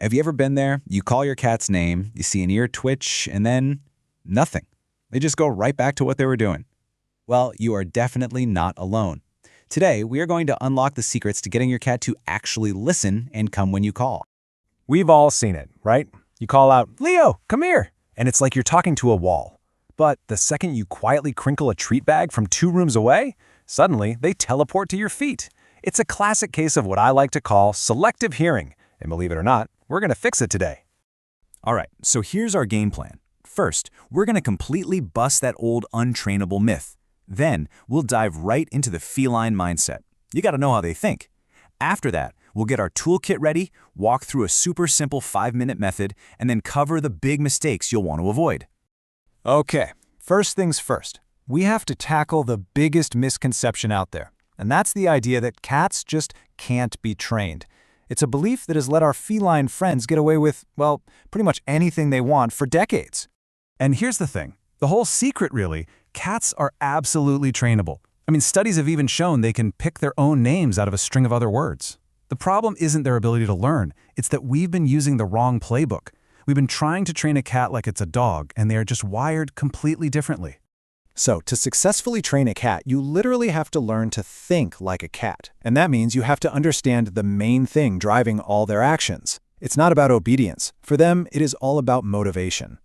Have you ever been there? You call your cat's name, you see an ear twitch, and then nothing. They just go right back to what they were doing. Well, you are definitely not alone. Today, we are going to unlock the secrets to getting your cat to actually listen and come when you call. We've all seen it, right? You call out, "Leo, come here," and it's like you're talking to a wall. But the second you quietly crinkle a treat bag from 2 rooms away, suddenly they teleport to your feet. It's a classic case of what I like to call selective hearing. And believe it or not, we're going to fix it today. All right, so here's our game plan. First, we're going to completely bust that old untrainable myth. Then, we'll dive right into the feline mindset. You got to know how they think. After that, we'll get our toolkit ready, walk through a super simple 5-minute method, and then cover the big mistakes you'll want to avoid. Okay, first things first. We have to tackle the biggest misconception out there, and that's the idea that cats just can't be trained. It's a belief that has let our feline friends get away with, well, pretty much anything they want for decades. And here's the thing. The whole secret, really, cats are absolutely trainable. I mean, studies have even shown they can pick their own names out of a string of other words. The problem isn't their ability to learn. It's that we've been using the wrong playbook. We've been trying to train a cat like it's a dog, and they are just wired completely differently. So, to successfully train a cat, you literally have to learn to think like a cat. And that means you have to understand the main thing driving all their actions. It's not about obedience. For them, it is all about motivation.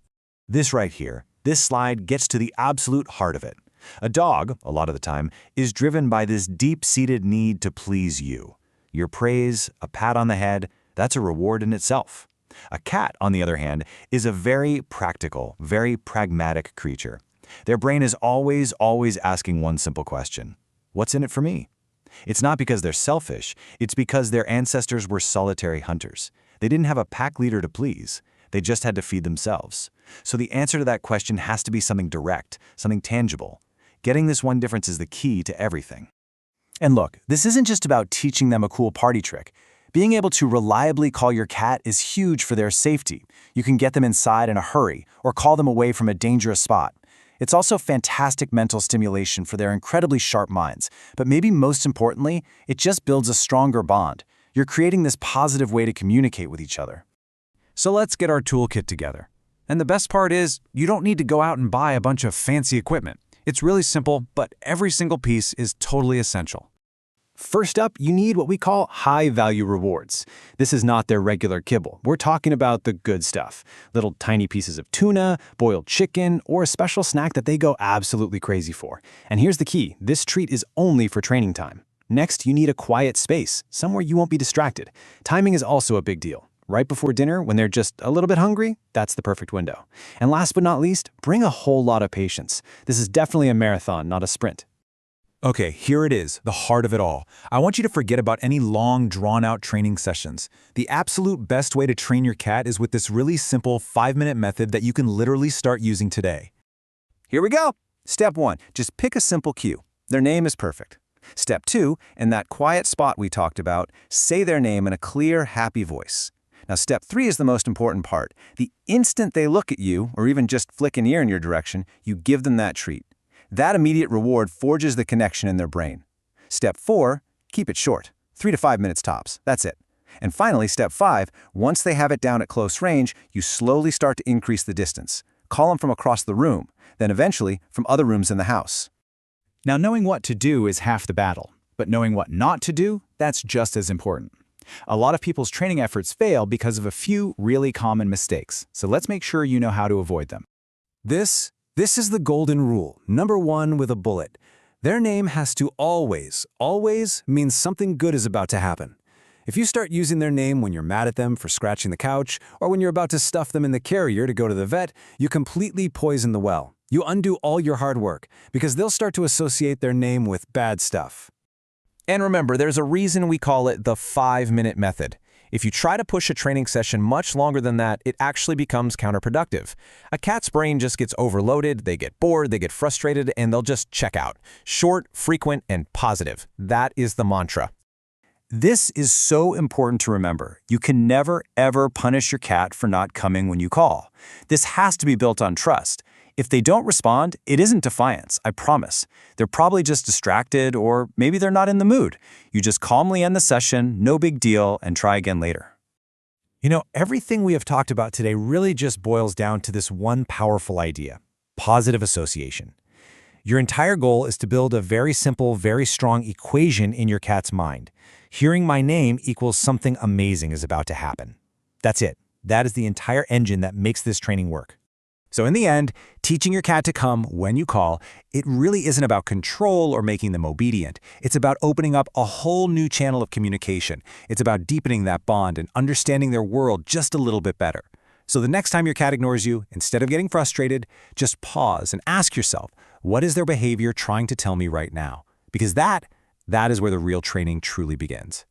This right here, this slide gets to the absolute heart of it. A dog, a lot of the time, is driven by this deep-seated need to please you. Your praise, a pat on the head, that's a reward in itself. A cat, on the other hand, is a very practical, very pragmatic creature. Their brain is always asking one simple question. What's in it for me? It's not because they're selfish, it's because their ancestors were solitary hunters. They didn't have a pack leader to please. They just had to feed themselves. So the answer to that question has to be something direct, something tangible. Getting this one difference is the key to everything. And look, this isn't just about teaching them a cool party trick. Being able to reliably call your cat is huge for their safety. You can get them inside in a hurry or call them away from a dangerous spot. It's also fantastic mental stimulation for their incredibly sharp minds. But maybe most importantly, it just builds a stronger bond. You're creating this positive way to communicate with each other. So let's get our toolkit together. And the best part is, you don't need to go out and buy a bunch of fancy equipment. It's really simple, but every single piece is totally essential. First up, you need what we call high-value rewards. This is not their regular kibble. We're talking about the good stuff. Little tiny pieces of tuna, boiled chicken, or a special snack that they go absolutely crazy for. And here's the key. This treat is only for training time. Next, you need a quiet space, somewhere you won't be distracted. Timing is also a big deal. Right before dinner, when they're just a little bit hungry, that's the perfect window. And last but not least, bring a whole lot of patience. This is definitely a marathon, not a sprint. Okay, here it is, the heart of it all. I want you to forget about any long, drawn-out training sessions. The absolute best way to train your cat is with this really simple 5-minute method that you can literally start using today. Here we go. Step 1, just pick a simple cue. Their name is perfect. Step 2, in that quiet spot we talked about, say their name in a clear, happy voice. Now, step 3 is the most important part. The instant they look at you, or even just flick an ear in your direction, you give them that treat. That immediate reward forges the connection in their brain. Step 4, keep it short, 3 to 5 minutes tops. That's it. And finally, step 5, once they have it down at close range, you slowly start to increase the distance. Call them from across the room, then eventually from other rooms in the house. Now, knowing what to do is half the battle, but knowing what not to do, that's just as important. A lot of people's training efforts fail because of a few really common mistakes, so let's make sure you know how to avoid them. This is the golden rule, number 1 with a bullet. Their name has to always mean something good is about to happen. If you start using their name when you're mad at them for scratching the couch, or when you're about to stuff them in the carrier to go to the vet, you completely poison the well. You undo all your hard work, because they'll start to associate their name with bad stuff. And remember, there's a reason we call it the 5-minute method. If you try to push a training session much longer than that, it actually becomes counterproductive. A cat's brain just gets overloaded, they get bored, they get frustrated, and they'll just check out. Short, frequent, and positive. That is the mantra. This is so important to remember. You can never, ever punish your cat for not coming when you call. This has to be built on trust. If they don't respond, it isn't defiance, I promise. They're probably just distracted, or maybe they're not in the mood. You just calmly end the session, no big deal, and try again later. Everything we have talked about today really just boils down to this one powerful idea: positive association. Your entire goal is to build a very simple, very strong equation in your cat's mind. Hearing my name equals something amazing is about to happen. That's it. That is the entire engine that makes this training work. So in the end, teaching your cat to come when you call, it really isn't about control or making them obedient. It's about opening up a whole new channel of communication. It's about deepening that bond and understanding their world just a little bit better. So the next time your cat ignores you, instead of getting frustrated, just pause and ask yourself, what is their behavior trying to tell me right now? Because that is where the real training truly begins.